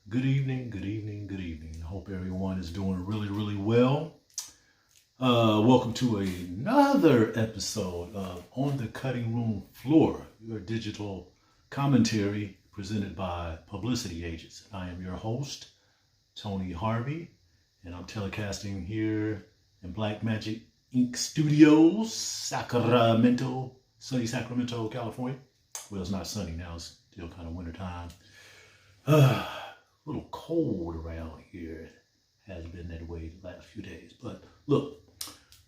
Good evening, good evening, good evening. I hope everyone is doing really, really well. Welcome to another episode of On the Cutting Room Floor, your digital commentary presented by Publicity Agents. I am your host, Tony Harvey, and I'm telecasting here in Black Magic Inc. Studios, sunny Sacramento, California. Well, it's not sunny now, it's still kind of wintertime. A little cold around here. Has been that way the last few days. But look,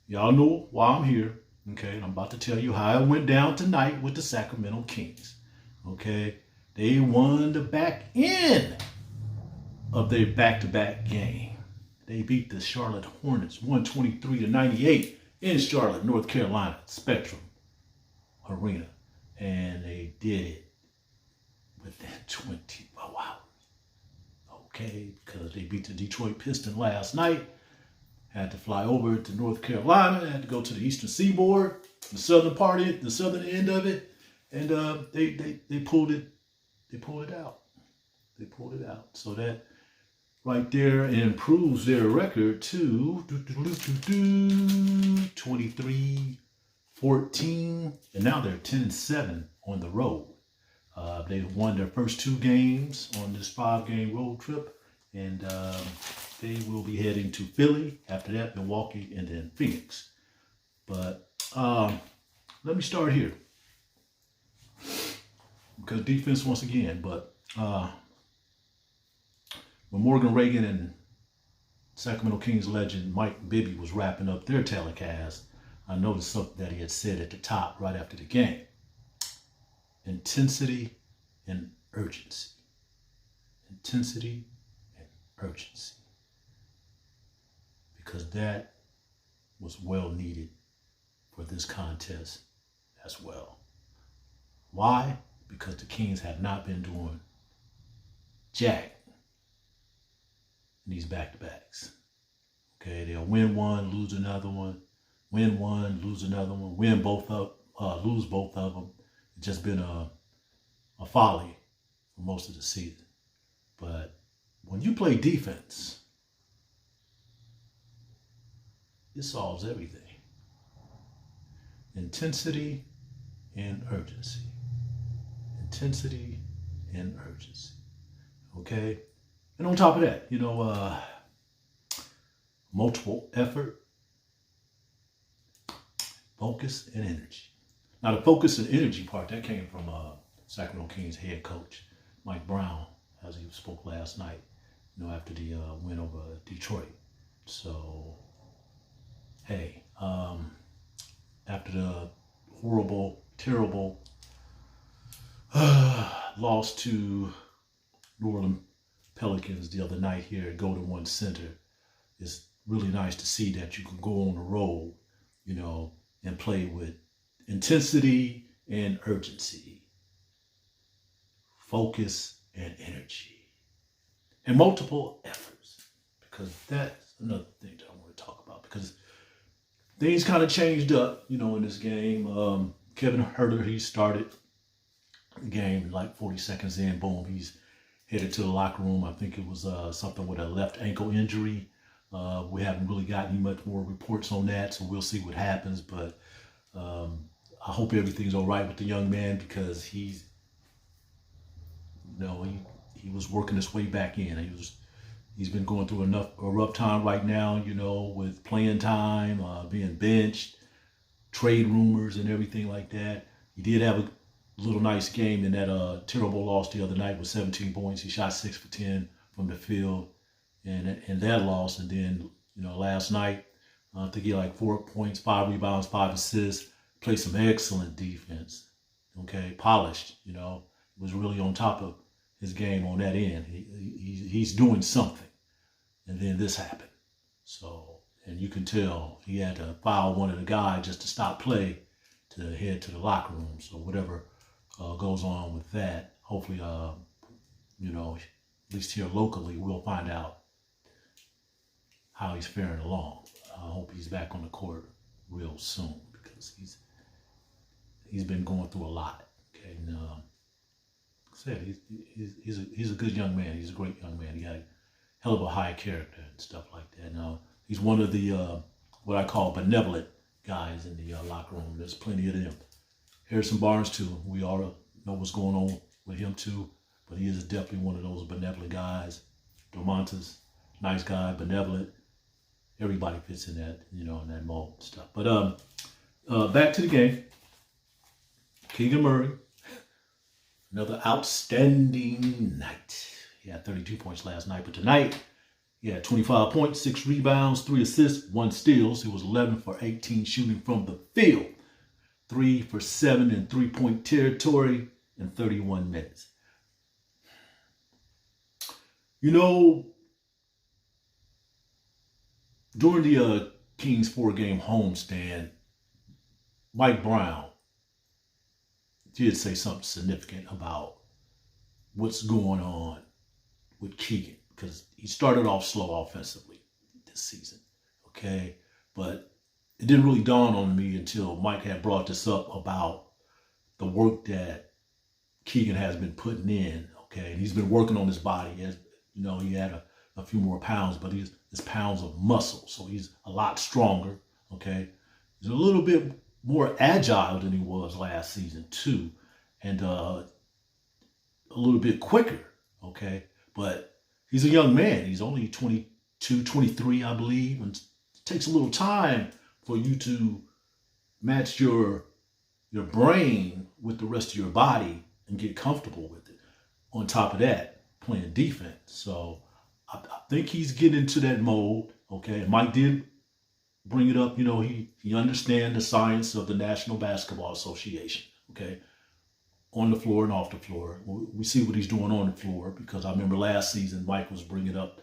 y'all know why I'm here. Okay, and I'm about to tell you how it went down tonight with the Sacramento Kings. Okay, they won the back end of their back-to-back game. They beat the Charlotte Hornets 123-98 in Charlotte, North Carolina, Spectrum Arena. And they did it within 24 hours. Okay, because they beat the Detroit Pistons last night. Had to fly over to North Carolina. Had to go to the Eastern Seaboard, the southern part of it, the southern end of it, and they pulled it. They pulled it out. They pulled it out. So that right there improves their record to 23-14, and now they're 10-7 on the road. They won their first two games on this 5-game road trip, and they will be heading to Philly. After that, Milwaukee, and then Phoenix. But let me start here, because defense once again. But when Morgan Reagan and Sacramento Kings legend Mike Bibby was wrapping up their telecast, I noticed something that he had said at the top right after the game. Intensity and urgency. Intensity and urgency. Because that was well needed for this contest as well. Why? Because the Kings have not been doing jack in these back-to-backs. Okay, they'll win one, lose another one, win one, lose another one, win both up, lose both of them. It's just been a folly for most of the season. But when you play defense, it solves everything. Intensity and urgency. Intensity and urgency. Okay? And on top of that, multiple effort, focus, and energy. Now, the focus and energy part, that came from Sacramento Kings head coach Mike Brown, as he spoke last night, after the win over Detroit. So, hey, after the horrible, terrible loss to New Orleans Pelicans the other night here at Golden One Center, it's really nice to see that you can go on the road, and play with intensity and urgency, focus and energy, and multiple efforts. Because that's another thing that I want to talk about. Because things kind of changed up, in this game. Kevin Herter, he started the game, and like 40 seconds in, boom, he's headed to the locker room. I think it was something with a left ankle injury. We haven't really gotten much more reports on that, so we'll see what happens. But I hope everything's all right with the young man, because he's, he was working his way back in. He's been going through a rough time right now, with playing time, being benched, trade rumors, and everything like that. He did have a little nice game in that terrible loss the other night with 17 points. He shot 6 for 10 from the field, and that loss. And then, last night, I think he had like 4 points, 5 rebounds, 5 assists. Played some excellent defense. Okay, polished. Was really on top of his game on that end. He's doing something, and then this happened. So, and you can tell he had to foul one of the guys just to stop play to head to the locker room. So whatever goes on with that, hopefully, at least here locally, we'll find out how he's faring along. I hope he's back on the court real soon, because he's been going through a lot. Okay, and said, he's a good young man. He's a great young man. He got a hell of a high character and stuff like that. Now, he's one of the, what I call benevolent guys in the locker room. There's plenty of them. Harrison Barnes, too. We all know what's going on with him, too. But he is definitely one of those benevolent guys. Domantas, nice guy, benevolent. Everybody fits in that, in that mold and stuff. But back to the game. Keegan Murray, another outstanding night. He had 32 points last night, but tonight he had 25 points, 6 rebounds, 3 assists, 1 steals. He was 11 for 18 shooting from the field, 3 for 7 in three-point territory in 31 minutes. During the Kings 4-game homestand, Mike Brown did say something significant about what's going on with Keegan, because he started off slow offensively this season, okay? But it didn't really dawn on me until Mike had brought this up about the work that Keegan has been putting in, okay? And he's been working on his body. He had a few more pounds, but it's pounds of muscle, so he's a lot stronger, okay? He's a little bit more agile than he was last season too, and a little bit quicker, okay? But he's a young man. He's only 22, 23, I believe, and it takes a little time for you to match your brain with the rest of your body and get comfortable with it. On top of that, playing defense. So I think he's getting into that mode, okay? Mike did bring it up, he understands the science of the National Basketball Association, okay? On the floor and off the floor. We see what he's doing on the floor, because I remember last season Mike was bringing up,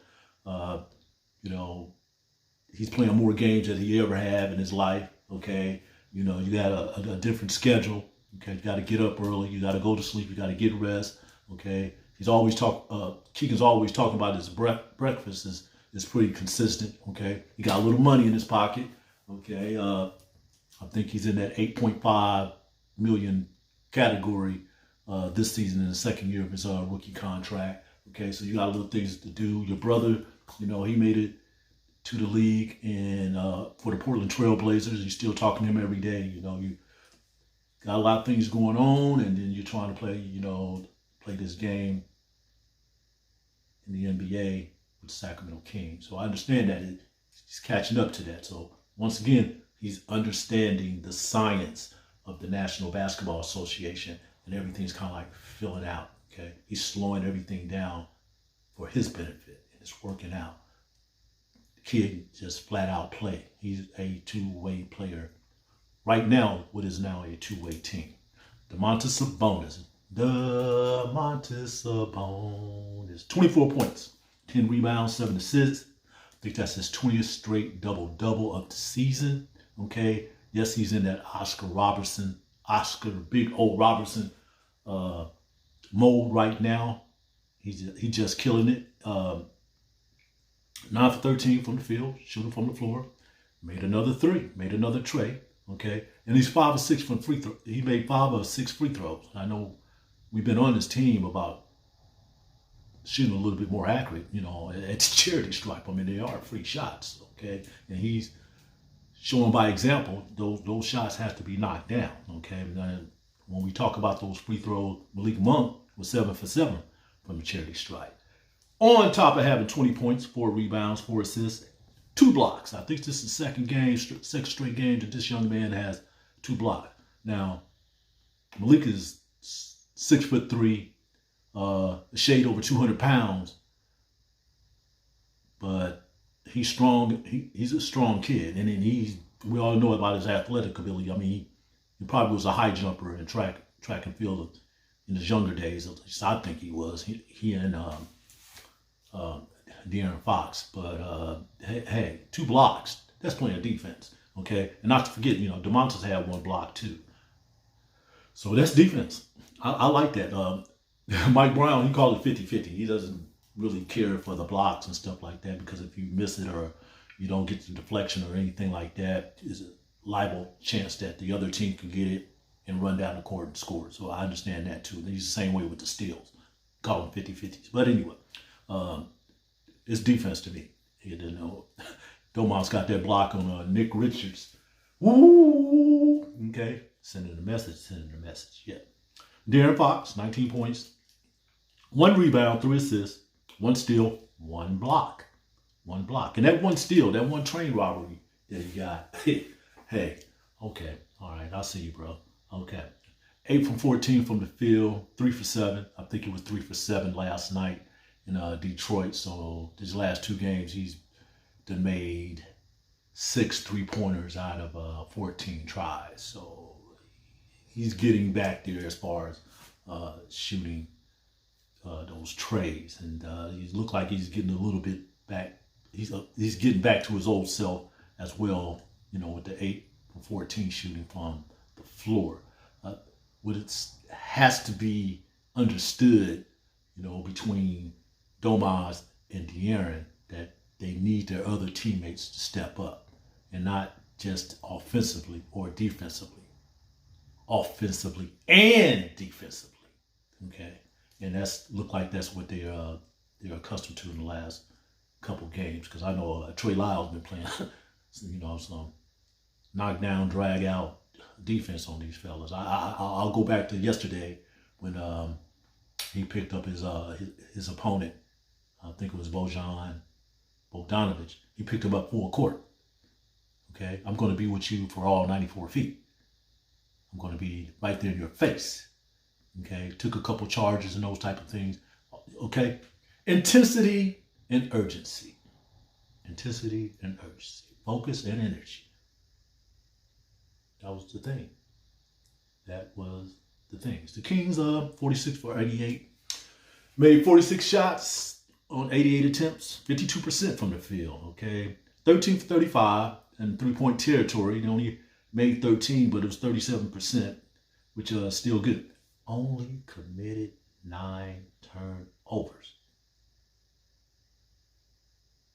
he's playing more games than he ever had in his life, okay? You got a different schedule, okay? You got to get up early, you got to go to sleep, you got to get rest, okay? Keegan's always talking about his breakfast is pretty consistent, okay? He got a little money in his pocket, okay? I think he's in that $8.5 million category this season in the second year of his rookie contract, okay? So you got little things to do. Your brother, he made it to the league and for the Portland Trail Blazers. You're still talking to him every day, you got a lot of things going on, and then you're trying to play, play this game in the NBA with the Sacramento Kings. So I understand that he's catching up to that. So once again, he's understanding the science of the National Basketball Association, and everything's kind of like filling out, okay? He's slowing everything down for his benefit, and it's working out. The kid just flat out play. He's a two-way player. Right now, what is now a two-way team. Domantas Sabonis, 24 points, 10 rebounds, 7 assists. I think that's his 20th straight double-double of the season, okay? Yes, he's in that big old Robertson mode right now. He's just killing it. 9 for 13 from the field, shooting from the floor. Made another 3, made another tray, okay? And he's 5 or 6 from free throw. He made 5 or 6 free throws. I know we've been on this team about shooting a little bit more accurate, at the charity stripe. I mean, they are free shots, okay? And he's showing by example, those shots have to be knocked down, okay? And when we talk about those free throws, Malik Monk was 7 for 7 from the charity stripe. On top of having 20 points, 4 rebounds, 4 assists, 2 blocks. I think this is the second straight game that this young man has 2 blocks. Now, Malik is 6'3", a shade over 200 pounds, but he's strong. He's a strong kid, and we all know about his athletic ability. I mean, he probably was a high jumper in track and field in his younger days. At least I think he was. He and De'Aaron Fox. But hey, 2 blocks. That's playing defense, okay? And not to forget, Domantas had 1 block too. So that's defense. I like that. Mike Brown, he called it 50-50. He doesn't really care for the blocks and stuff like that, because if you miss it or you don't get the deflection or anything like that, there's a liable chance that the other team can get it and run down the court and score. So I understand that too. And he's the same way with the steals. call them 50-50s. But anyway, it's defense to me. You know, Domas got that block on Nick Richards. Woo! Okay, sending the message. Yeah. De'Aaron Fox, 19 points, 1 rebound, 3 assists, 1 steal, 1 block. 1 block. And that 1 steal, that 1 train robbery that he got. Hey, okay. All right, I'll see you, bro. Okay. 8 from 14 from the field, 3 for 7. I think it was 3 for 7 last night in Detroit. So these last 2 games, he's done made 6 3-pointers out of 14 tries. So he's getting back there as far as shooting those trays. And he looks like he's getting a little bit back. He's getting back to his old self as well, you know, with the 8 from 14 shooting from the floor. What it has to be understood, you know, between Domas and De'Aaron, that they need their other teammates to step up, and not just offensively or defensively. Offensively and defensively, okay? And that's look like that's what they're accustomed to in the last couple games, because I know Trey Lyles been playing, you know, some knockdown, drag out defense on these fellas. I'll go back to yesterday when he picked up his opponent. I think it was Bogdanovich. He picked him up full court. Okay, I'm going to be with you for all 94 feet. I'm going to be right there in your face. Okay, took a couple charges and those type of things. Okay, intensity and urgency. Intensity and urgency. Focus and energy. That was the thing. That was the things. The Kings 46 for 88. Made 46 shots on 88 attempts. 52% from the field. Okay. 13 for 35 in 3-point territory. They only made 13, but it was 37%, which is still good. Only committed 9 turnovers.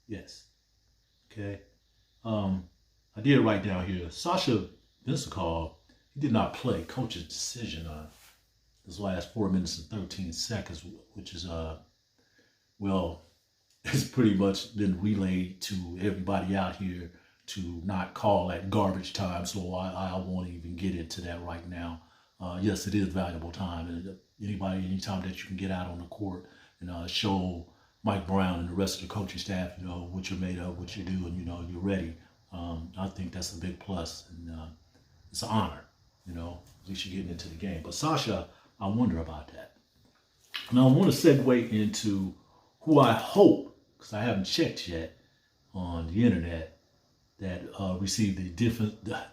Yes. Okay. I did write down here, Sasha Vincent, he did not play. Coach's decision on his last 4 minutes and 13 seconds, which is, well, it's pretty much been relayed to everybody out here to not call that garbage time. So I won't even get into that right now. Yes, it is valuable time. And anytime that you can get out on the court and show Mike Brown and the rest of the coaching staff, you know, what you're made of, what you do, and, you know, you're ready. I think that's a big plus, and it's an honor, you know, at least you're getting into the game. But Sasha, I wonder about that. Now I want to segue into who I hope, because I haven't checked yet on the internet, that received the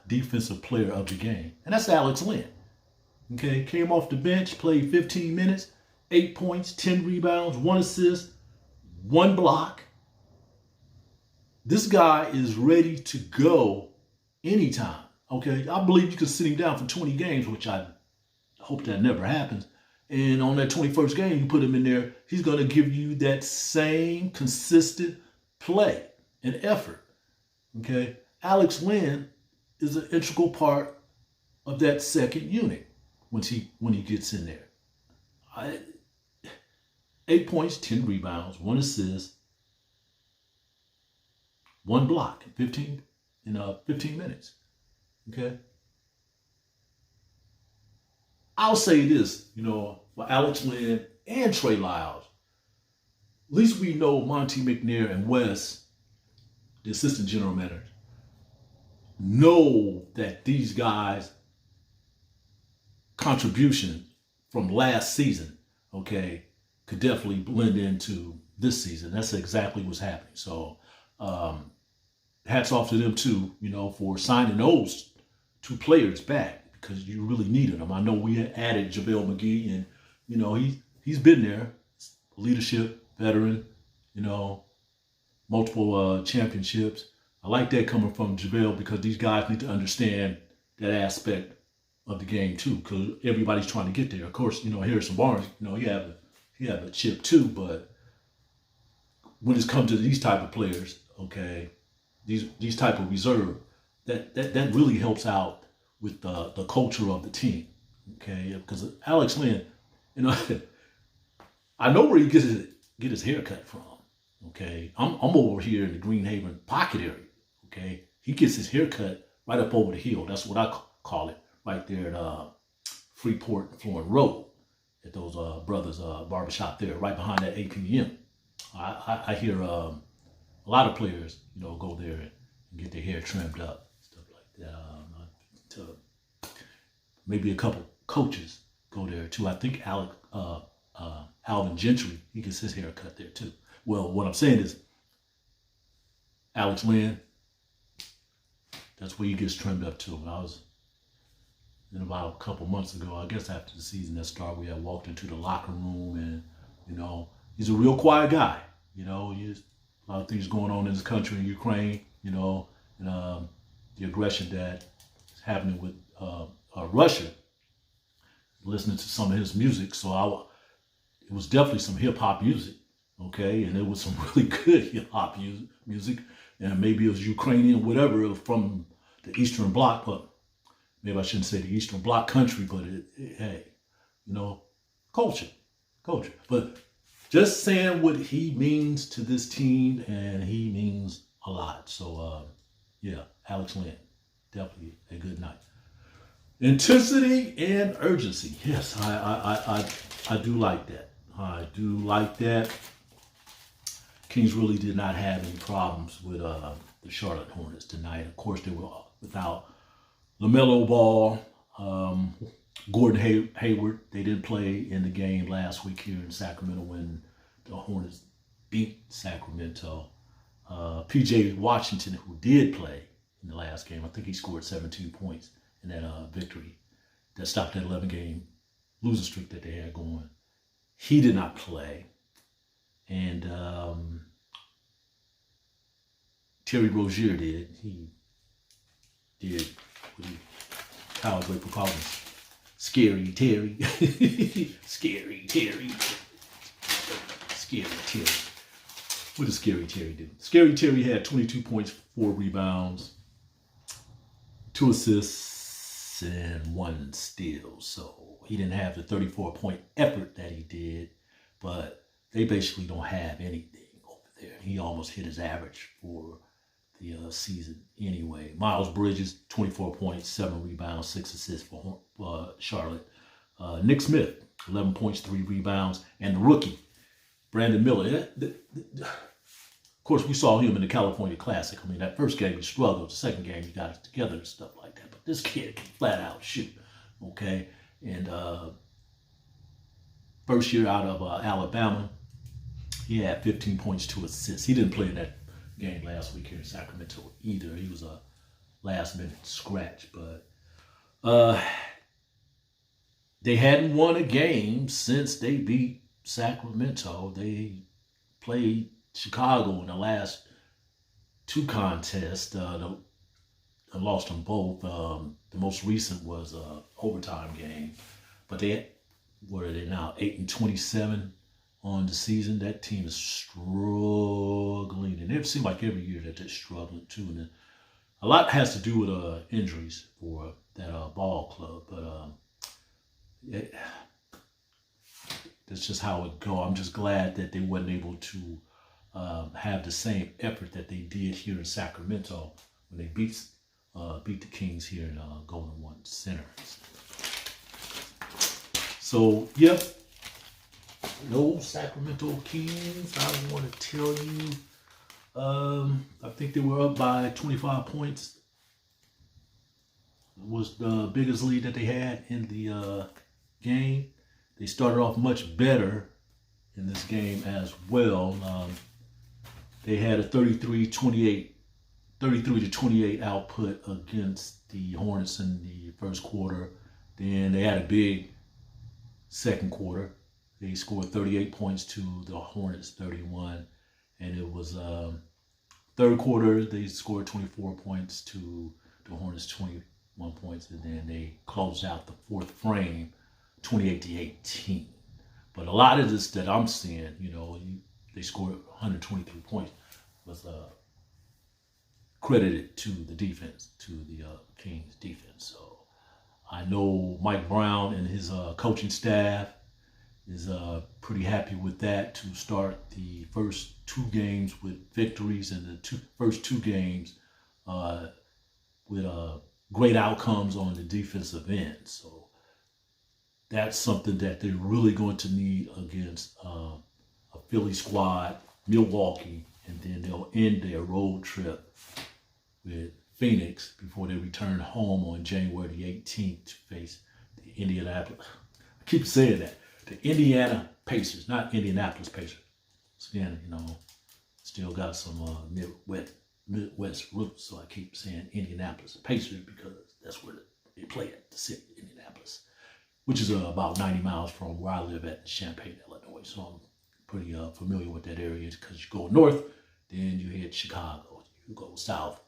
defensive player of the game, and that's Alex Len. Okay, came off the bench, played 15 minutes, 8 points, 10 rebounds, 1 assist, 1 block. This guy is ready to go anytime. Okay, I believe you could sit him down for 20 games, which I hope that never happens. And on that 21st game, you put him in there, he's going to give you that same consistent play and effort. Okay, Alex Len is an integral part of that second unit when he gets in there. 8 points, 10 rebounds, 1 assist, 1 block in 15 minutes. Okay. I'll say this, you know, for Alex Len and Trey Lyles, at least we know Monty McNair and Wes, the assistant general manager, know that these guys' contribution from last season, okay, could definitely blend into this season. That's exactly what's happening. So hats off to them too, you know, for signing those 2 players back, because you really needed them. I know we added JaVale McGee, and, you know, he's been there, leadership, veteran, you know, multiple championships. I like that coming from JaVale, because these guys need to understand that aspect of the game too, because everybody's trying to get there. Of course, you know, Harrison Barnes, you know, he have a chip too, but when it's come to these type of players, okay, these type of reserve, that really helps out with the culture of the team, okay? Because Alex Len, you know, I know where he get his haircut from. Okay, I'm over here in the Greenhaven pocket area. Okay, he gets his haircut right up over the hill. That's what I call it, right there at Freeport and Florence Road, at those brothers barbershop there, right behind that APM. I hear a lot of players, go there and get their hair trimmed up, stuff like that. Maybe a couple coaches go there too. I think Alvin Gentry, he gets his hair cut there too. Well, what I'm saying is, Alex Lynn, that's where he gets trimmed up too. And I was, about a couple months ago, I guess after the season that started, we had walked into the locker room, and he's a real quiet guy. He's a lot of things going on in this country, in Ukraine, and the aggression that is happening with Russia. Listening to some of his music, so it was definitely some hip hop music, okay, and it was some really good hip hop music, and maybe it was Ukrainian, whatever, from the Eastern Bloc, but maybe I shouldn't say the Eastern Bloc country, but hey, culture. But just saying what he means to this team, and he means a lot. So yeah, Alex Lynn, definitely a good night. Intensity and urgency. Yes, I do like that. I do like that. Kings really did not have any problems with the Charlotte Hornets tonight. Of course, they were without LaMelo Ball, Gordon Hayward. They didn't play in the game last week here in Sacramento when the Hornets beat Sacramento. PJ Washington, who did play in the last game, I think he scored 17 points in that victory that stopped that 11-game losing streak that they had going. He did not play. And Terry Rozier did. He did what Kyle Draper called him, Scary Terry. Scary Terry. Scary Terry. What did Scary Terry do? Scary Terry had 22 points, 4 rebounds, 2 assists, and 1 steal. So he didn't have the 34-point effort that he did, but they basically don't have anything over there. He almost hit his average for the season anyway. Miles Bridges, 24 points, 7 rebounds, 6 assists for Charlotte. Nick Smith, 11 points, 3 rebounds, and the rookie, Brandon Miller. Of course, we saw him in the California Classic. I mean, that first game he struggled. The second game he got it together and stuff like that. But this kid can flat out shoot, okay? And first year out of Alabama, he had 15 points, 2 assists. He didn't play in that game last week here in Sacramento either. He was a last-minute scratch. But they hadn't won a game since they beat Sacramento. They played Chicago in the last 2 contests. They lost them both. The most recent was an overtime game. But what are they now? 8-27 on the season. That team is struggling. And it seems like every year that they're struggling too. And a lot has to do with injuries for that ball club. But that's just how it go. I'm just glad that they wasn't able to have the same effort that they did here in Sacramento when they beat the Kings here in Golden One Center. So, yep, those Sacramento Kings, I want to tell you, I think they were up by 25 points. It was the biggest lead that they had in the game. They started off much better in this game as well. They had a 33 to 28 output against the Hornets in the first quarter. Then they had a big second quarter. They scored 38 points to the Hornets 31. And it was third quarter, they scored 24 points to the Hornets 21 points. And then they closed out the fourth frame 28-18. But a lot of this that I'm seeing, they scored 123 points, was credited to the defense, to the Kings defense. So I know Mike Brown and his coaching staff, is pretty happy with that to start the first 2 games with victories, and the first two games with great outcomes on the defensive end. So that's something that they're really going to need against a Philly squad, Milwaukee, and then they'll end their road trip with Phoenix before they return home on January the 18th to face the Indianapolis. I keep saying that. The Indiana Pacers, not Indianapolis Pacers. Again, still got some Midwest roots, so I keep saying Indianapolis Pacers because that's where they play at, the city, Indianapolis, which is about 90 miles from where I live at, Champaign, Illinois. So I'm pretty familiar with that area because you go north, then you hit Chicago. You go south,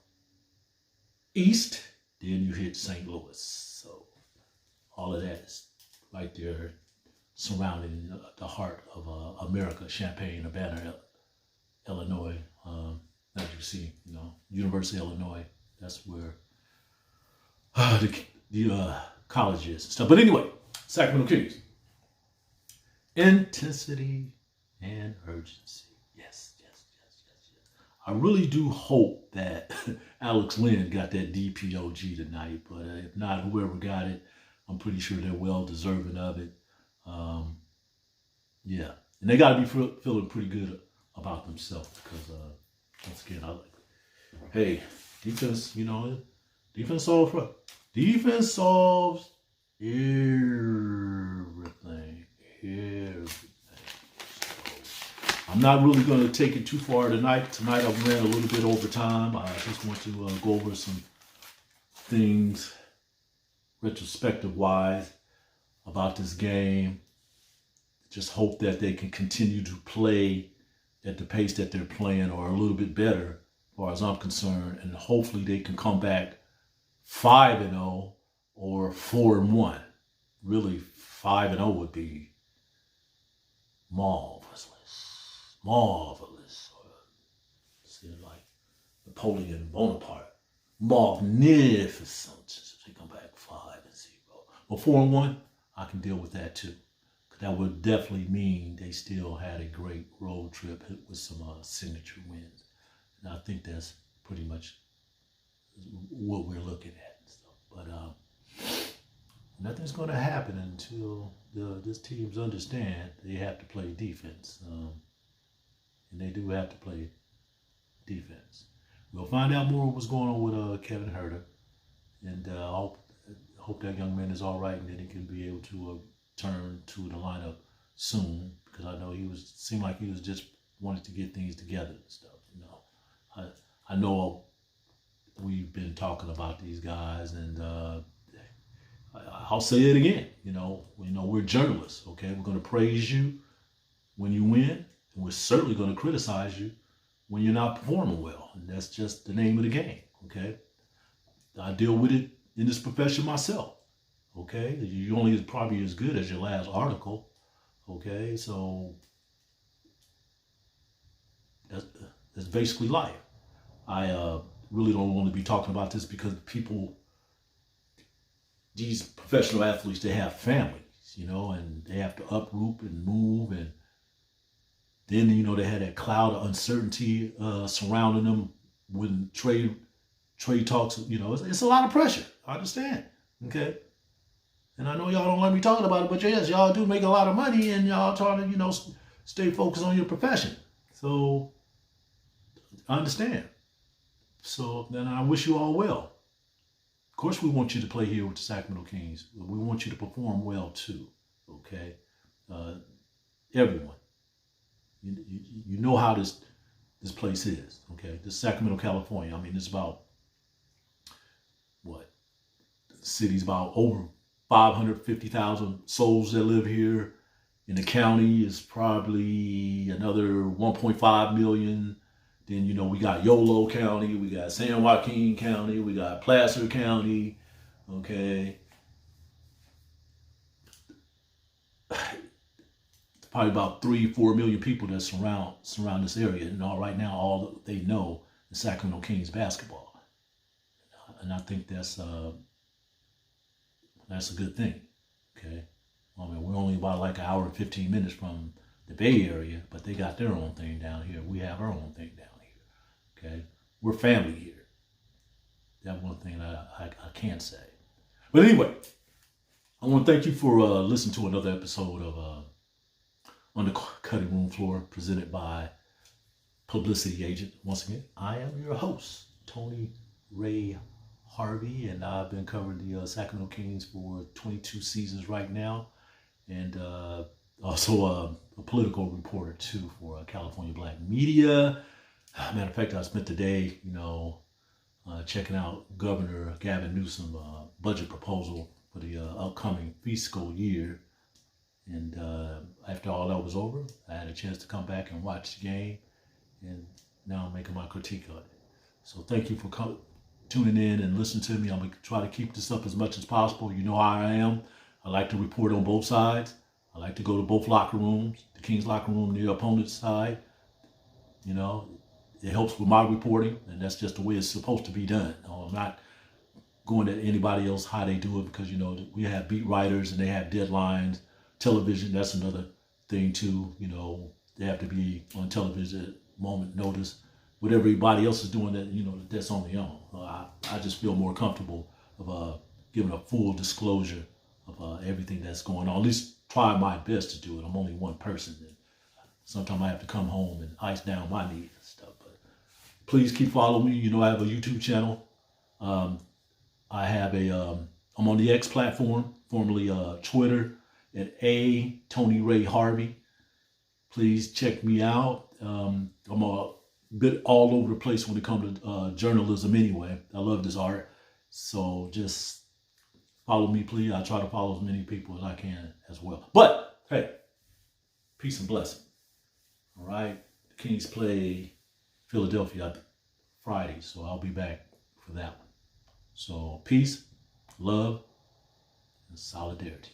east, then you hit St. Louis. So all of that is right there surrounding the heart of America, Champaign-Urbana, Illinois. As you see, University of Illinois, that's where the college is and stuff. But anyway, Sacramento Kings. Intensity and urgency. Yes. I really do hope that Alex Lynn got that DPOG tonight, but if not, whoever got it, I'm pretty sure they're well deserving of it. Yeah, and they got to be feeling pretty good about themselves because, once again, hey, defense, defense solves everything. So I'm not really going to take it too far tonight. Tonight I ran a little bit over time. I just want to go over some things retrospective-wise about this game. Just hope that they can continue to play at the pace that they're playing or a little bit better as far as I'm concerned. And hopefully they can come back 5-0 or 4-1. Really, 5-0 would be marvelous. See, like Napoleon Bonaparte. Magnificent. They come back 5-0. But 4-1, I can deal with that too. That would definitely mean they still had a great road trip with some signature wins. And I think that's pretty much what we're looking at. But nothing's going to happen until this teams understand they have to play defense. And they do have to play defense. We'll find out more what's going on with Kevin Huerter. And I hope that young man is all right and that he can be able to turn to the lineup soon, because I know seemed like he was just wanted to get things together and stuff. I know we've been talking about these guys, and I'll say it again. We're journalists. Okay, we're going to praise you when you win, and we're certainly going to criticize you when you're not performing well, and that's just the name of the game. Okay, I deal with it in this profession myself. Okay, you only probably as good as your last article. Okay, so that's basically life. I really don't want to be talking about this because these professional athletes, they have families, and they have to uproot and move, and then they had that cloud of uncertainty surrounding them when trade talks. It's a lot of pressure. I understand. Okay. And I know y'all don't like me talking about it, but yes, y'all do make a lot of money and y'all trying to, stay focused on your profession. So I understand. So then I wish you all well. Of course, we want you to play here with the Sacramento Kings. We want you to perform well too. Okay. Everyone. You know how this place is. Okay. This Sacramento, California. I mean, it's about what? The city's about over 550,000 souls that live here. In the county is probably another 1.5 million. Then, we got Yolo County, we got San Joaquin County, we got Placer County, okay. Probably about 3-4 million people that surround this area. And right now, all they know is Sacramento Kings basketball. And I think that's a good thing, okay? I mean, we're only about like an hour and 15 minutes from the Bay Area, but they got their own thing down here. We have our own thing down here. Okay, we're family here. That's one thing I can't say. But anyway, I want to thank you for listening to another episode of On the Cutting Room Floor, presented by Publicity Agent. Once again, I am your host, Tony Ray Harvey, and I've been covering the Sacramento Kings for 22 seasons right now, and also a political reporter too for California Black Media. Matter of fact, I spent the day, checking out Governor Gavin Newsom's budget proposal for the upcoming fiscal year. And after all that was over, I had a chance to come back and watch the game, and now I'm making my critique on it. So thank you for tuning in and listening to me. I'm going to try to keep this up as much as possible. You know how I am. I like to report on both sides. I like to go to both locker rooms, the Kings locker room and the opponent's side. It helps with my reporting, and that's just the way it's supposed to be done. I'm not going at anybody else how they do it, because, we have beat writers and they have deadlines. Television, that's another thing too. They have to be on television at moment notice. What everybody else is doing, that that's on their own. I just feel more comfortable of giving a full disclosure of everything that's going on. At least try my best to do it. I'm only one person, and sometimes I have to come home and ice down my knees and stuff. But please keep following me. I have a YouTube channel. I have I'm on the X platform, formerly Twitter, at Tony Ray Harvey. Please check me out. I'm a bit all over the place when it comes to journalism anyway. I love this art. So just follow me, please. I try to follow as many people as I can as well. But, hey, peace and blessing. All right? The Kings play Philadelphia Friday, so I'll be back for that one. So peace, love, and solidarity.